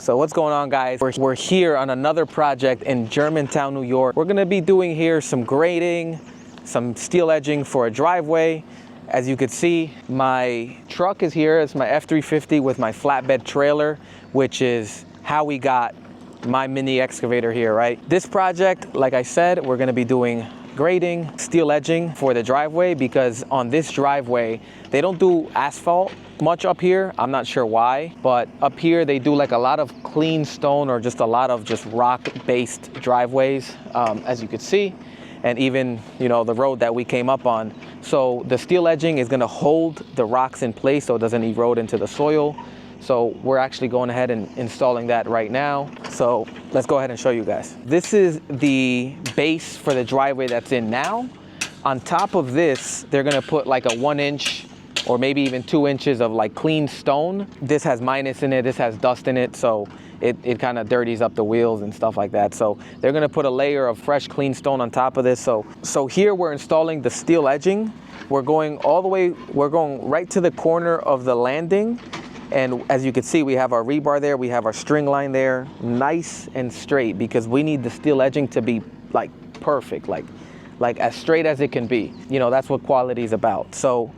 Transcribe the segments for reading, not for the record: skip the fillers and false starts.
So what's going on, guys? We're here on another project in Germantown, New York. We're gonna be doing here some grading, some steel edging for a driveway. As you can see, my truck is here. It's my F-350 with my flatbed trailer, which is how we got my mini excavator here, right? This project, like I said, we're gonna be doing grading, steel edging for the driveway, because on this driveway, they don't do asphalt much up here. I'm not sure why, but up here they do like a lot of clean stone or just a lot of just rock-based driveways, as you could see, and even, you know, the road that we came up on. So the steel edging is gonna hold the rocks in place so it doesn't erode into the soil. So we're actually going ahead and installing that right now. So let's go ahead and show you guys. This is the base for the driveway that's in now. On top of this, they're gonna put like a 1-inch or maybe even 2 inches of like clean stone. This has minus in it, this has dust in it, so it kind of dirties up the wheels and stuff like that. So they're gonna put a layer of fresh clean stone on top of this. So here we're installing the steel edging. We're going all the way, we're going right to the corner of the landing. And as you can see, we have our rebar there, we have our string line there, nice and straight, because we need the steel edging to be like perfect, like as straight as it can be. You know, that's what quality is about. So,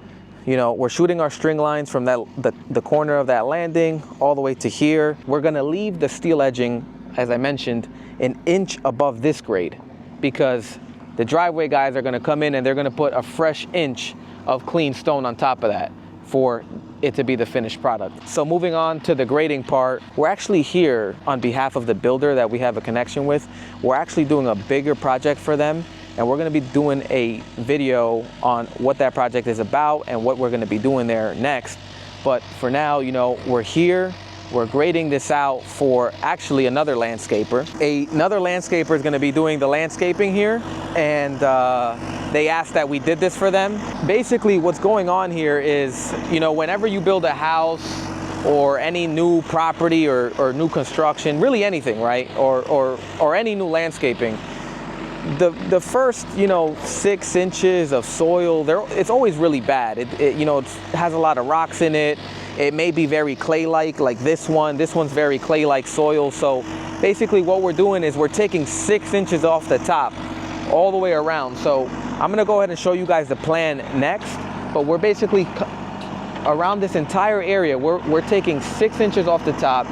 you know, we're shooting our string lines from the corner of that landing all the way to here. We're gonna leave the steel edging, as I mentioned, 1 inch above this grade, because the driveway guys are gonna come in and they're gonna put a fresh inch of clean stone on top of that for it to be the finished product. So moving on to the grading part, we're actually here on behalf of the builder that we have a connection with. We're actually doing a bigger project for them, and we're gonna be doing a video on what that project is about and what we're gonna be doing there next. But for now, you know, we're here, we're grading this out for actually another landscaper. Another landscaper is gonna be doing the landscaping here, and they asked that we did this for them. Basically, what's going on here is, you know, whenever you build a house or any new property or new construction, really anything, right? Or any new landscaping, the first, you know, 6 inches of soil, it's always really bad. You know, it has a lot of rocks in it. It may be very clay-like this one. This one's very clay-like soil. So basically what we're doing is we're taking 6 inches off the top all the way around. So I'm gonna go ahead and show you guys the plan next, but we're basically around this entire area, we're taking 6 inches off the top.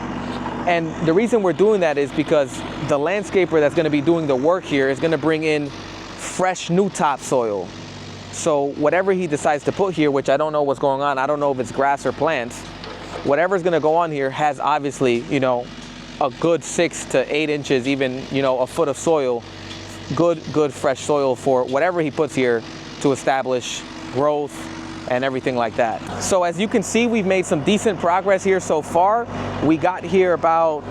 And the reason we're doing that is because the landscaper that's gonna be doing the work here is gonna bring in fresh new topsoil. So whatever he decides to put here, which I don't know what's going on, I don't know if it's grass or plants, whatever's gonna go on here has obviously, you know, a good 6 to 8 inches, even, you know, a foot of soil, good fresh soil for whatever he puts here to establish growth and everything like that. So as you can see, we've made some decent progress here so far. We got here about,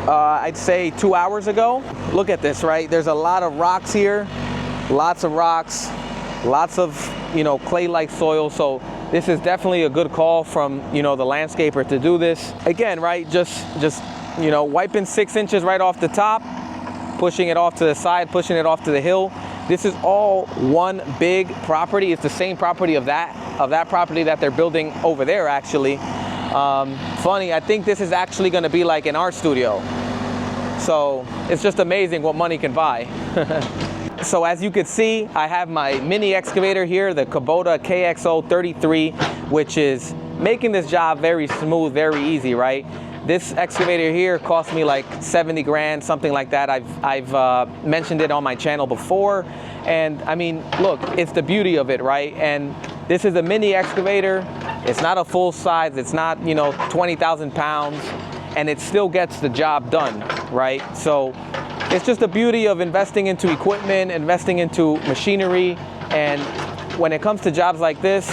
I'd say 2 hours ago. Look at this, right? There's a lot of rocks here, lots of rocks, lots of, you know, clay-like soil. So this is definitely a good call from, you know, the landscaper to do this. Again, right, just you know, wiping 6 inches right off the top, pushing it off to the side, pushing it off to the hill. This is all one big property. It's the same property of that property that they're building over there, actually. Funny, I think this is actually gonna be like an art studio. So it's just amazing what money can buy. So as you can see, I have my mini excavator here, the Kubota KXO33, which is making this job very smooth, very easy, right? This excavator here cost me like 70 grand, something like that. I've mentioned it on my channel before. And I mean, look, it's the beauty of it, right? And this is a mini excavator. It's not a full size. It's not, you know, 20,000 pounds, and it still gets the job done, right? So it's just the beauty of investing into equipment, investing into machinery. And when it comes to jobs like this,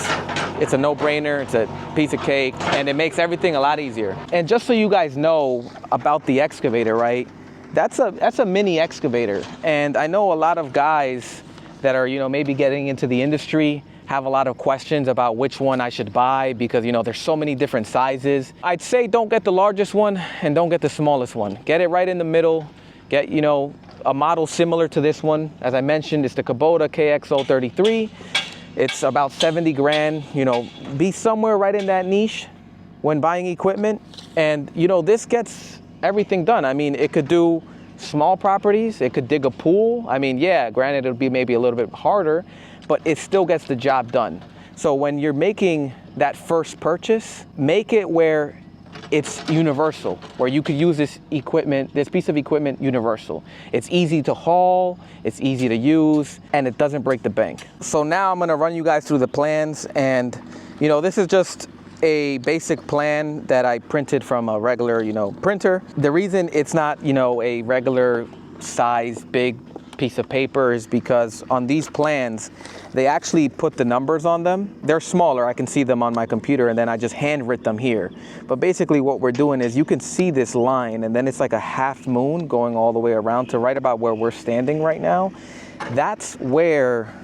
it's a no-brainer, it's a piece of cake, and it makes everything a lot easier. And just so you guys know about the excavator, right? That's a mini excavator. And I know a lot of guys that are, you know, maybe getting into the industry have a lot of questions about which one I should buy, because, you know, there's so many different sizes. I'd say don't get the largest one and don't get the smallest one. Get it right in the middle. Get, you know, a model similar to this one. As I mentioned, it's the Kubota KXO33. It's about 70 grand, you know, be somewhere right in that niche when buying equipment. And, you know, this gets everything done. I mean, it could do small properties, it could dig a pool. I mean, yeah, granted, it'll be maybe a little bit harder, but it still gets the job done. So when you're making that first purchase, make it where it's universal, where you could use this equipment, this piece of equipment universal. It's easy to haul, it's easy to use, and it doesn't break the bank. So now I'm gonna run you guys through the plans, and you know, this is just a basic plan that I printed from a regular, printer. The reason it's not, a regular size big piece of paper is because on these plans, they actually put the numbers on them. They're smaller, I can see them on my computer, and then I just handwrite them here. But basically what we're doing is you can see this line, and then it's like a half moon going all the way around to right about where we're standing right now. That's where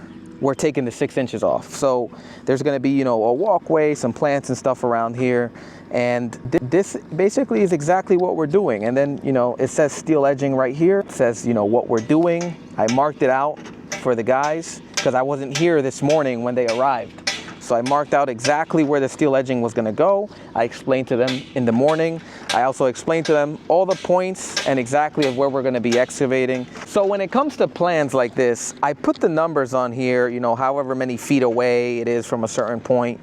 we're taking the 6 inches off. So there's gonna be, a walkway, some plants and stuff around here. And this basically is exactly what we're doing. And then, it says steel edging right here. It says, what we're doing. I marked it out for the guys because I wasn't here this morning when they arrived. So I marked out exactly where the steel edging was gonna go. I explained to them in the morning. I also explained to them all the points and exactly of where we're gonna be excavating. So when it comes to plans like this, I put the numbers on here, however many feet away it is from a certain point.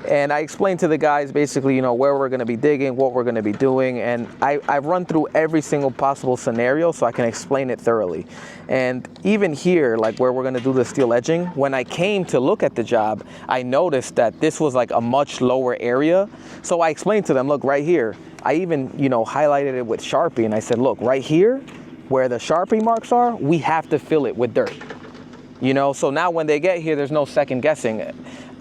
And I explained to the guys basically, where we're gonna be digging, what we're gonna be doing. And I've run through every single possible scenario so I can explain it thoroughly. And even here, like where we're gonna do the steel edging, when I came to look at the job, I noticed that this was like a much lower area. So I explained to them, look right here. I even, highlighted it with Sharpie, and I said, look, right here, where the Sharpie marks are, we have to fill it with dirt. So now when they get here, there's no second guessing.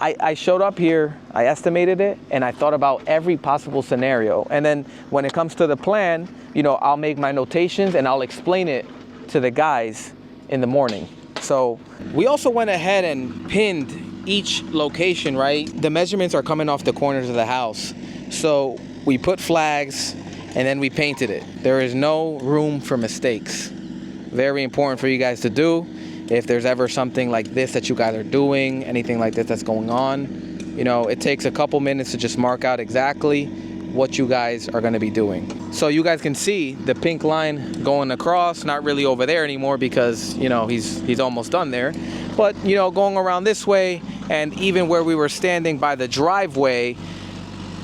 I showed up here, I estimated it, and I thought about every possible scenario. And then when it comes to the plan, I'll make my notations and I'll explain it to the guys in the morning. So we also went ahead and pinned each location, right? The measurements are coming off the corners of the house. So we put flags and then we painted it. There is no room for mistakes. Very important for you guys to do. If there's ever something like this that you guys are doing, anything like this that's going on, it takes a couple minutes to just mark out exactly what you guys are going to be doing. So you guys can see the pink line going across, not really over there anymore because, he's almost done there. But, going around this way, and even where we were standing by the driveway,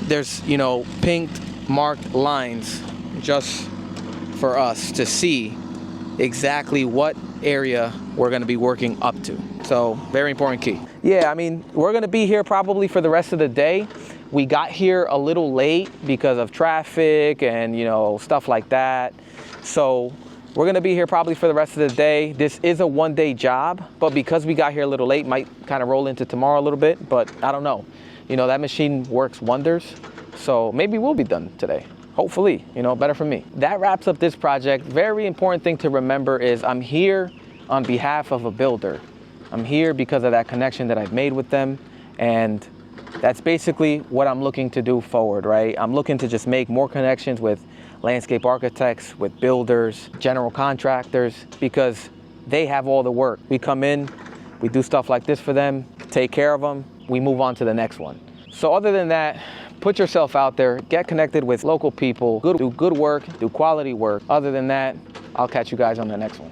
there's, pink marked lines just for us to see exactly what area we're going to be working up to. So very important key. Yeah, I mean, we're going to be here probably for the rest of the day. We got here a little late because of traffic and, stuff like that. So we're going to be here probably for the rest of the day. This is a one-day job, but because we got here a little late, might kind of roll into tomorrow a little bit, but I don't know. That machine works wonders. So maybe we'll be done today. Hopefully, better for me. That wraps up this project. Very important thing to remember is I'm here on behalf of a builder. I'm here because of that connection that I've made with them. And that's basically what I'm looking to do forward, right? I'm looking to just make more connections with landscape architects, with builders, general contractors, because they have all the work. We come in, we do stuff like this for them, take care of them, we move on to the next one. So other than that, put yourself out there, get connected with local people, do good work, do quality work. Other than that, I'll catch you guys on the next one.